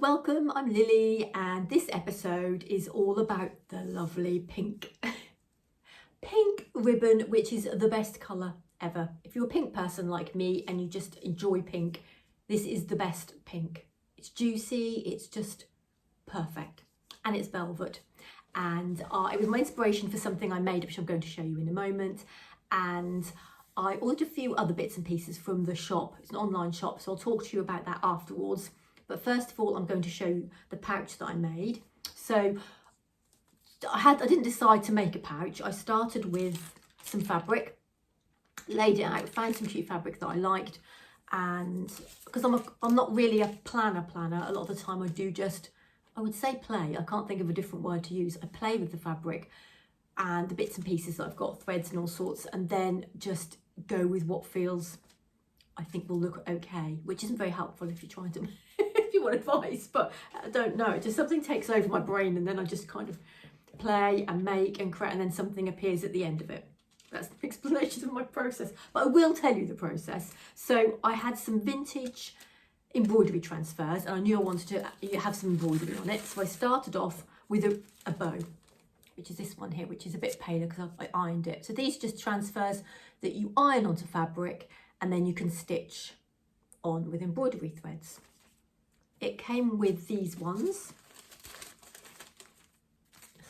welcome, I'm Lily, and this episode is all about the lovely pink. Pink ribbon, which is the best colour ever. If you're a pink person like me and you just enjoy pink, this is the best pink. It's juicy, it's just perfect, and it's velvet. And it was my inspiration for something I made, which I'm going to show you in a moment. And I ordered a few other bits and pieces from the shop. It's an online shop, so I'll talk to you about that afterwards. But first of all, I'm going to show you the pouch that I made. So I didn't decide to make a pouch. I started with some fabric, laid it out, found some cute fabric that I liked, and because I'm not really a planner, a lot of the time I do just, I would say play. I can't think of a different word to use. I play with the fabric and the bits and pieces that I've got, threads and all sorts, and then just go with what feels, I think, will look okay, which isn't very helpful if you're trying to if you want advice, but I don't know, just something takes over my brain and then I just kind of play and make and create, and then something appears at the end of it. That's the explanation of my process, but I will tell you the process. So I had some vintage embroidery transfers and I knew I wanted to have some embroidery on it, so I started off with a bow, which is this one here, which is a bit paler because I ironed it. So these are just transfers that you iron onto fabric and then you can stitch on with embroidery threads. It came with these ones,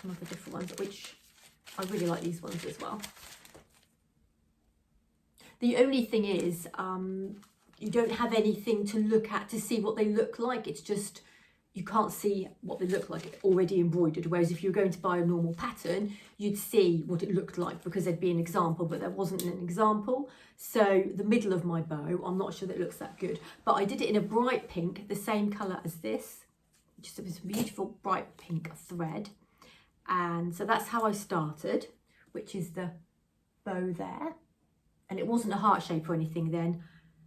some of the different ones, which I really like these ones as well. The only thing is you don't have anything to look at to see what they look like. It's just, you can't see what they look like already embroidered, whereas if you're going to buy a normal pattern, you'd see what it looked like because there'd be an example, but there wasn't an example. So the middle of my bow, I'm not sure that it looks that good, but I did it in a bright pink, the same colour as this, just this beautiful bright pink thread. And so that's how I started, which is the bow there. And it wasn't a heart shape or anything then,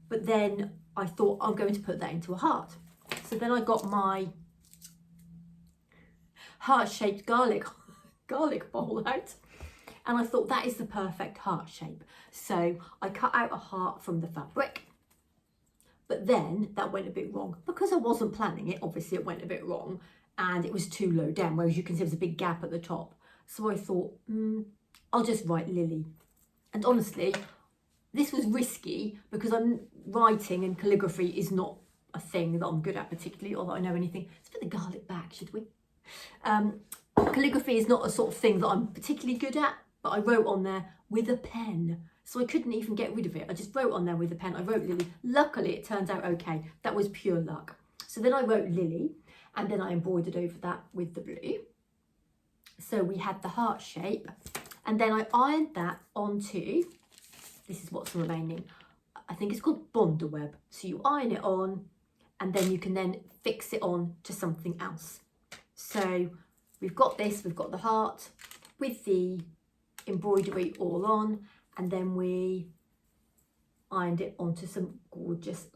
but then I thought I'm going to put that into a heart. So then I got my heart-shaped garlic bowl out, and I thought that is the perfect heart shape. So I cut out a heart from the fabric, but then that went a bit wrong because I wasn't planning it. Obviously it went a bit wrong and it was too low down, whereas you can see there's a big gap at the top. So I thought, I'll just write Lily. And honestly, this was risky because I'm writing and calligraphy is not a thing that I'm good at particularly, or that I know anything. Let's put the garlic back, should we? Calligraphy is not a sort of thing that I'm particularly good at, but I wrote on there with a pen, so I couldn't even get rid of it. I just wrote on there with a pen. I wrote Lily. Luckily, it turned out okay. That was pure luck. So then I wrote Lily, and then I embroidered over that with the blue. So we had the heart shape, and then I ironed that onto, this is what's remaining, I think it's called Bondaweb. So you iron it on, and then you can then fix it on to something else. So we've got this, we've got the heart with the embroidery all on, and then we ironed it onto some gorgeous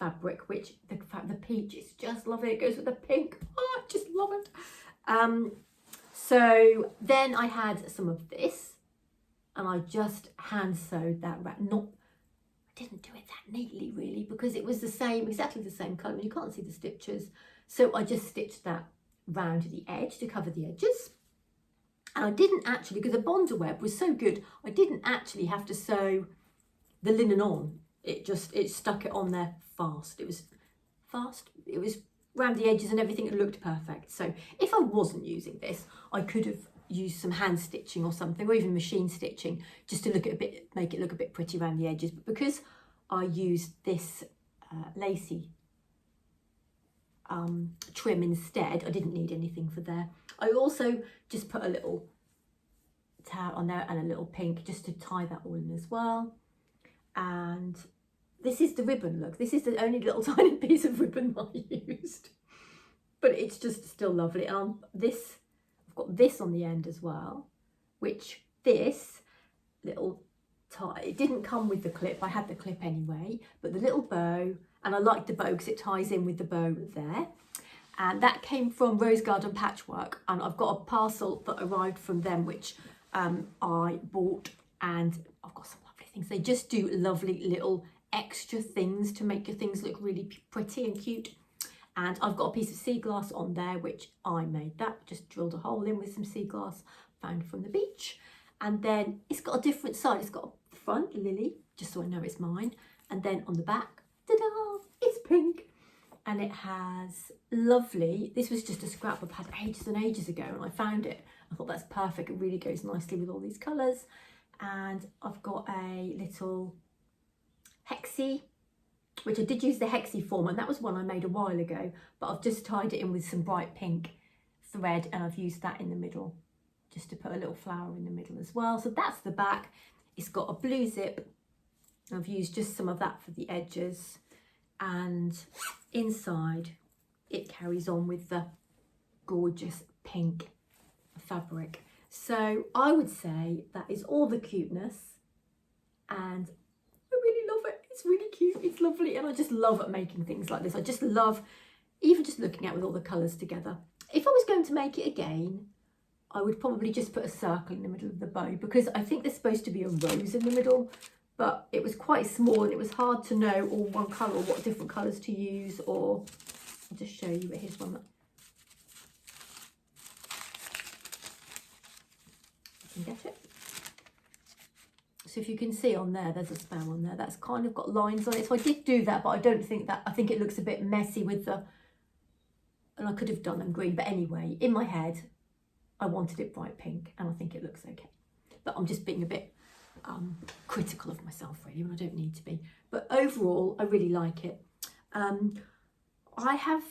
fabric, which the peach is just lovely. It goes with the pink. Oh, I just love it. So then I had some of this, and I just hand sewed that around. I didn't do it that neatly really because it was exactly the same colour. You can't see the stitches. So I just stitched that round the edge to cover the edges. And I didn't actually, because the Bondaweb was so good, I didn't actually have to sew the linen on. It stuck it on there fast. It was fast. It was round the edges and everything. It looked perfect. So if I wasn't using this, I could have used some hand stitching or something, or even machine stitching, just to make it look a bit pretty around the edges. But because I used this lacy trim instead, I didn't need anything for there. I also just put a little towel on there and a little pink just to tie that all in as well. And this is the ribbon, look. This is the only little tiny piece of ribbon I used, but it's just still lovely. And I've got this on the end as well, which this little tie, it didn't come with the clip. I had the clip anyway, but the little bow, and I like the bow because it ties in with the bow there. And that came from Rose Garden Patchwork, and I've got a parcel that arrived from them, which I bought, and I've got some lovely things. They just do lovely little extra things to make your things look really pretty and cute. And I've got a piece of sea glass on there, which I made that, just drilled a hole in with some sea glass found from the beach. And then it's got a different side. It's got a front, Lily, just so I know it's mine. And then on the back, ta-da, it's pink. And it has lovely, this was just a scrap I've had ages and ages ago, and I found it. I thought that's perfect. It really goes nicely with all these colours. And I've got a little hexie, which I did use the hexie form, and that was one I made a while ago, but I've just tied it in with some bright pink thread, and I've used that in the middle just to put a little flower in the middle as well. So that's the back. It's got a blue zip. I've used just some of that for the edges, and inside it carries on with the gorgeous pink fabric. So I would say that is all the cuteness, and I really love it. It's really cute, it's lovely, and I just love making things like this. I just love even just looking at with all the colours together. If I was going to make it again, I would probably just put a circle in the middle of the bow, because I think there's supposed to be a rose in the middle, but it was quite small and it was hard to know all one colour or what different colours to use. Or I'll just show you, but here's one that you can get it. So if you can see on there, there's a span on there that's kind of got lines on it. So I did do that, but I don't think that, I think it looks a bit messy with the, and I could have done them green, but anyway, in my head, I wanted it bright pink, and I think it looks okay. But I'm just being a bit critical of myself really, when I don't need to be. But overall, I really like it. I have,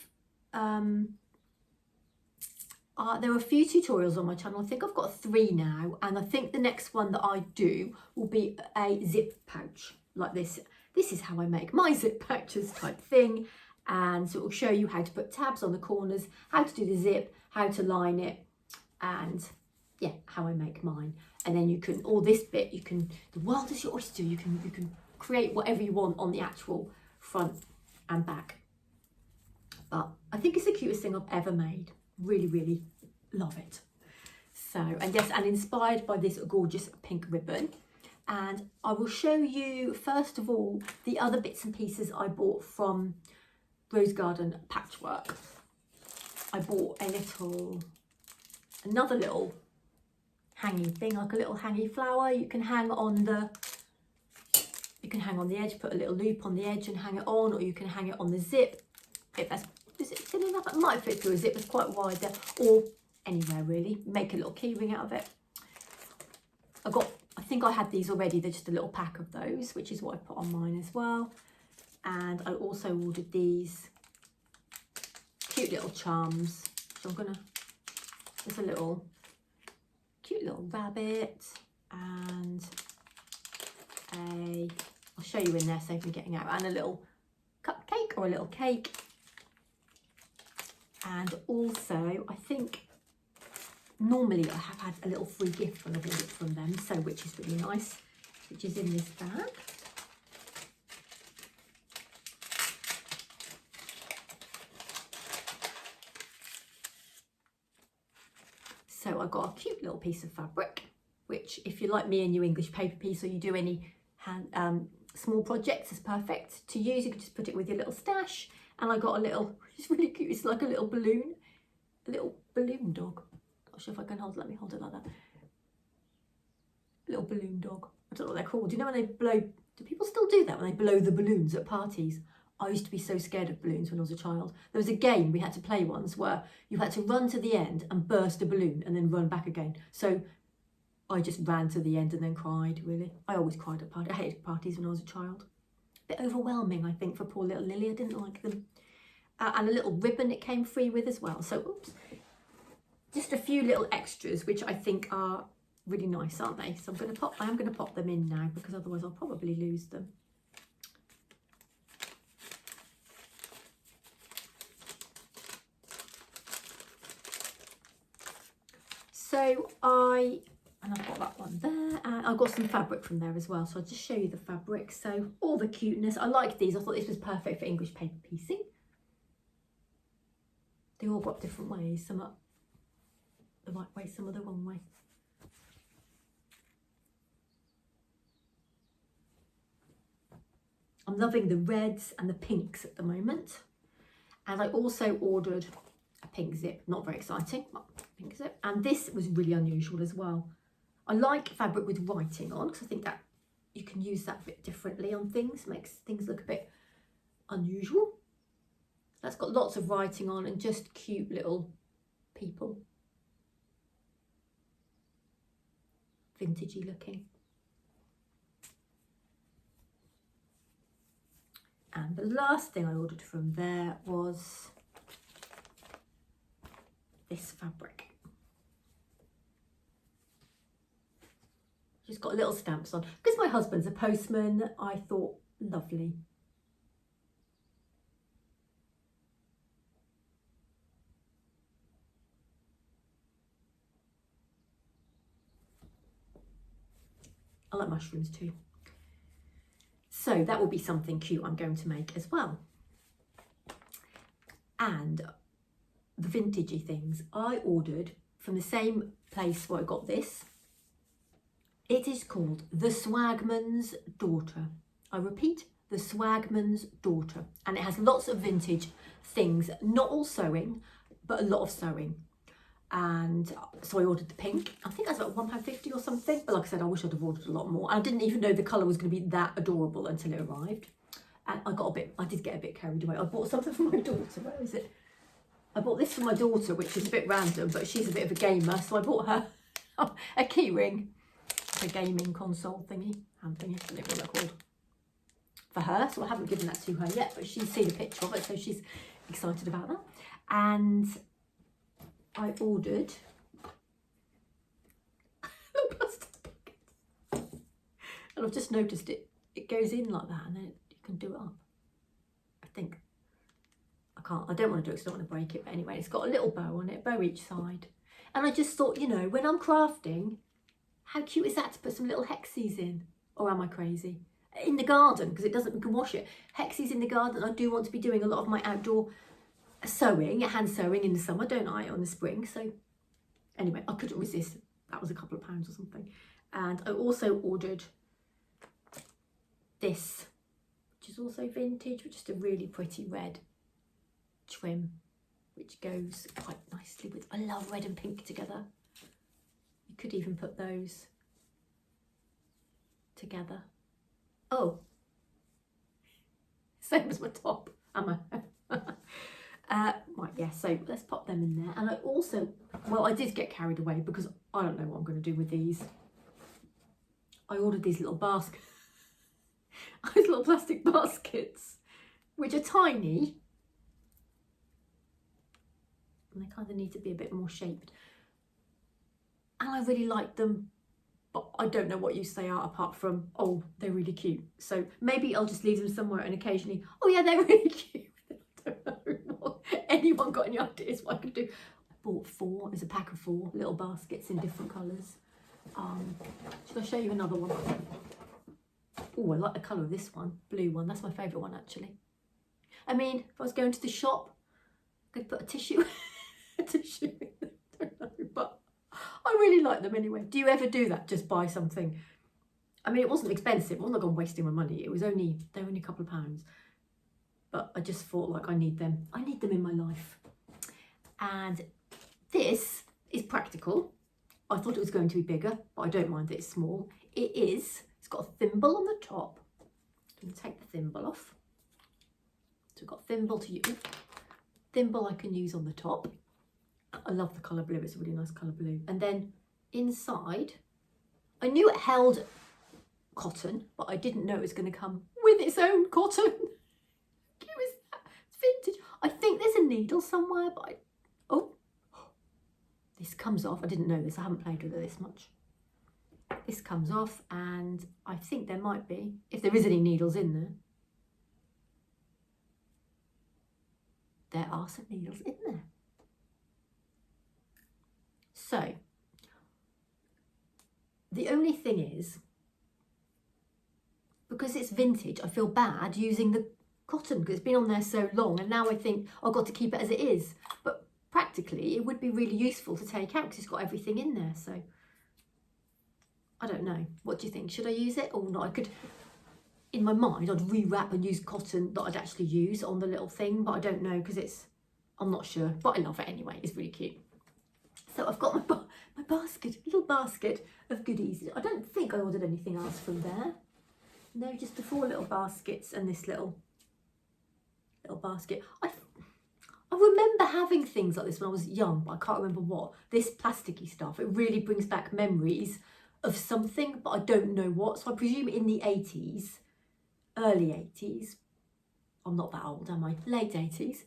there are a few tutorials on my channel. I think I've got 3 now, and I think the next one that I do will be a zip pouch like this. This is how I make my zip pouches type thing, and so it will show you how to put tabs on the corners, how to do the zip, how to line it, and yeah, how I make mine. And then you can, all this bit, you can, the world is your oyster. You can create whatever you want on the actual front and back. But I think it's the cutest thing I've ever made. Really, really love it. So, and yes, and inspired by this gorgeous pink ribbon. And I will show you, first of all, the other bits and pieces I bought from Rose Garden Patchwork. I bought another little hanging thing, like a little hanging flower. You can hang on the edge, put a little loop on the edge and hang it on, or you can hang it on the zip. If that's, is it thin enough? It might fit through a zip, it's quite wide there, or anywhere really. Make a little key ring out of it. I think I had these already, they're just a little pack of those, which is what I put on mine as well. And I also ordered these cute little charms. So I'm gonna, there's a little cute little rabbit, and I'll show you in there, save me getting out, and a little cupcake or a little cake. And also, I think normally I have had a little free gift when I bought it from them, so which is really nice, which is in this bag. So I got a cute little piece of fabric, which if you're like me and you English paper piece, or you do any small projects, is perfect to use. You can just put it with your little stash. And I got a little, it's really cute, it's like a little balloon dog. Not sure if I can let me hold it like that. Little balloon dog. I don't know what they're called. Do you know when they blow, do people still do that when they blow the balloons at parties? I used to be so scared of balloons when I was a child. There was a game we had to play once where you had to run to the end and burst a balloon and then run back again. So I just ran to the end and then cried, really. I always cried at parties. I hated parties when I was a child. A bit overwhelming, I think, for poor little Lily. I didn't like them. And a little ribbon it came free with as well. So, oops. Just a few little extras, which I think are really nice, aren't they? So I am going to pop them in now, because otherwise I'll probably lose them. So and I've got that one there, and I've got some fabric from there as well, so I'll just show you the fabric. So all the cuteness, I like these. I thought this was perfect for English paper piecing. They all got different ways, some are the right way, some are the wrong way. I'm loving the reds and the pinks at the moment. And I also ordered a pink zip, not very exciting, but pink zip. And this was really unusual as well. I like fabric with writing on because I think that you can use that a bit differently on things, makes things look a bit unusual. That's got lots of writing on and just cute little people. Vintagey looking. And the last thing I ordered from there was this fabric. Just got little stamps on. Because my husband's a postman, I thought, lovely. I like mushrooms too. So that will be something cute I'm going to make as well. And the vintagey things I ordered from the same place where I got this. It is called The Swagman's Daughter. I repeat, The Swagman's Daughter. And it has lots of vintage things, not all sewing, but a lot of sewing. And so I ordered the pink. I think that's about £1.50 or something. But like I said, I wish I'd have ordered a lot more. And I didn't even know the colour was going to be that adorable until it arrived. And I did get a bit carried away. I bought something for my daughter. Where is it? I bought this for my daughter, which is a bit random, but she's a bit of a gamer. So I bought her a key ring, a gaming console thingy, hand thingy, I don't know what they're called, for her. So I haven't given that to her yet, but she's seen a picture of it, so she's excited about that. And I ordered little plastic pockets. And I've just noticed it goes in like that, and then you can do it up. I think. I don't want to do it because I don't want to break it, but anyway, it's got a little bow on it, bow each side. And I just thought, you know, when I'm crafting, how cute is that to put some little hexies in? Or am I crazy? In the garden, because you can wash it. Hexies in the garden. I do want to be doing a lot of my outdoor sewing, hand sewing in the summer, don't I, or in the spring. So anyway, I couldn't resist. That was a couple of pounds or something. And I also ordered this, which is also vintage, with just a really pretty red trim, which goes quite nicely with, I love red and pink together. You could even put those together. Oh, same as my top. Am I? Right, yeah, so let's pop them in there. And I also, well, I did get carried away because I don't know what I'm going to do with these. I ordered these little baskets, these little plastic baskets, which are tiny. And they kind of need to be a bit more shaped. And I really like them, but I don't know what use they are apart from, oh, they're really cute. So maybe I'll just leave them somewhere and occasionally, oh yeah, they're really cute. I don't know what anyone got any ideas what I could do. I bought 4, there's a pack of 4 little baskets in different colours. Should I show you another one? Oh, I like the colour of this one, blue one. That's my favourite one actually. I mean, if I was going to the shop, I could put a tissue. Tissue. I don't know, but I really like them anyway. Do you ever do that? Just buy something? I mean, it wasn't expensive. I'm not going wasting my money. They were only a couple of pounds, but I just thought like I need them. I need them in my life. And this is practical. I thought it was going to be bigger, but I don't mind that it's small. It is. It's got a thimble on the top. I'm going to take the thimble off. So we've got thimble to use. Thimble I can use on the top. I love the colour blue, it's a really nice colour blue. And then inside, I knew it held cotton, but I didn't know it was going to come with its own cotton. How cute is that? It's vintage. I think there's a needle somewhere, but oh, this comes off. I didn't know this, I haven't played with it this much. This comes off, and I think there might be, if there is any needles in there, there are some needles in there. So, the only thing is, because it's vintage, I feel bad using the cotton because it's been on there so long, and now I think I've got to keep it as it is. But practically, it would be really useful to take out because it's got everything in there. So, I don't know. What do you think? Should I use it or not? I could in my mind, I'd rewrap and use cotton that I'd actually use on the little thing, but I don't know because I'm not sure, but I love it anyway. It's really cute. So I've got my basket, little basket of goodies. I don't think I ordered anything else from there. No, just the 4 little baskets and this little basket. I remember having things like this when I was young, but I can't remember what. This plasticky stuff, it really brings back memories of something, but I don't know what. So I presume in the 80s, early 80s, I'm not that old, am I? Late 80s.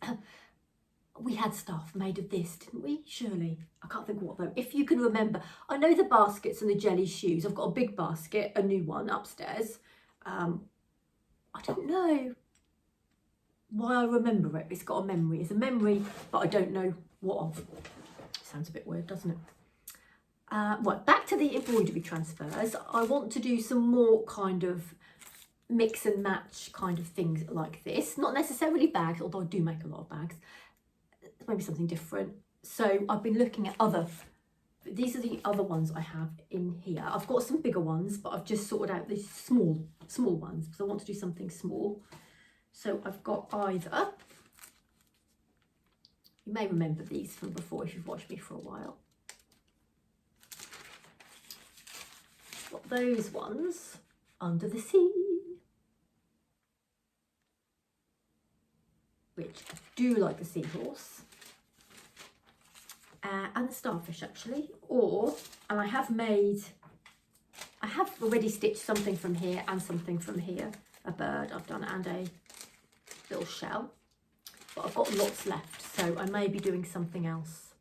We had stuff made of this, didn't we? Surely. I can't think what though. If you can remember. I know the baskets and the jelly shoes. I've got a big basket, a new one upstairs. I don't know why I remember it. It's got a memory. It's a memory, but I don't know what of. Sounds a bit weird, doesn't it? Right, back to the embroidery transfers. I want to do some more kind of mix and match kind of things like this. Not necessarily bags, although I do make a lot of bags. Maybe something different. So I've been looking at these are the other ones I have in here. I've got some bigger ones, but I've just sorted out these small ones because I want to do something small. So I've got either, you may remember these from before if you've watched me for a while. Got those ones, Under the Sea, which I do like the seahorse. And the starfish actually, and I have already stitched something from here and something from here, a bird I've done and a little shell, but I've got lots left, so I may be doing something else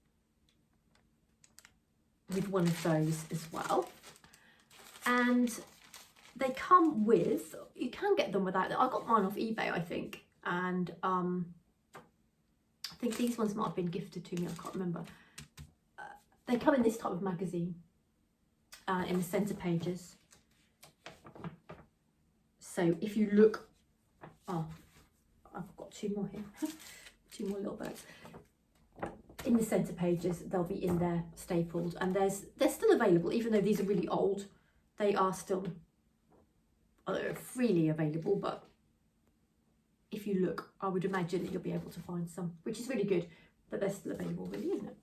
with one of those as well. And they come with, you can get them without, I got mine off eBay I think, and I think these ones might have been gifted to me, I can't remember. They come in this type of magazine, in the centre pages. So if you look, I've got 2 more here, 2 more little bags. In the centre pages, they'll be in there stapled, and they're still available, even though these are really old. They are still freely available, but if you look, I would imagine that you'll be able to find some, which is really good that they're still available, really, isn't it?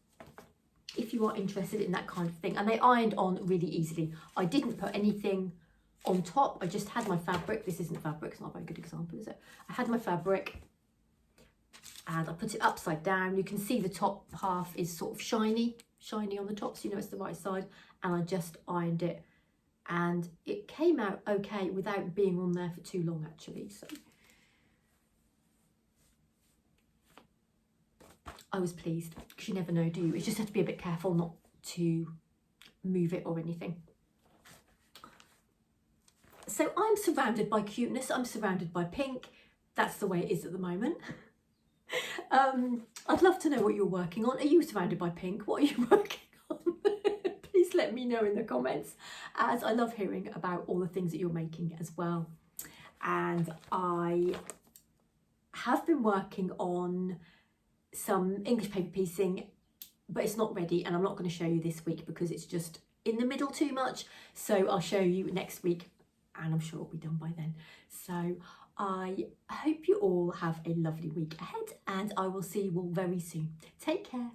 If you are interested in that kind of thing. And they ironed on really easily. I didn't put anything on top. I just had my fabric. This isn't fabric. It's not a very good example, is it? I had my fabric and I put it upside down. You can see the top half is sort of shiny on the top, so you know it's the right side. And I just ironed it. And it came out okay without being on there for too long, actually. So I was pleased, because you never know, do you? You just have to be a bit careful not to move it or anything. So I'm surrounded by cuteness. I'm surrounded by pink. That's the way it is at the moment. I'd love to know what you're working on. Are you surrounded by pink? What are you working on? Please let me know in the comments, as I love hearing about all the things that you're making as well. And I have been working on some English paper piecing, but it's not ready, and I'm not going to show you this week because it's just in the middle too much. So I'll show you next week, and I'm sure it'll be done by then. So I hope you all have a lovely week ahead, and I will see you all very soon. Take care.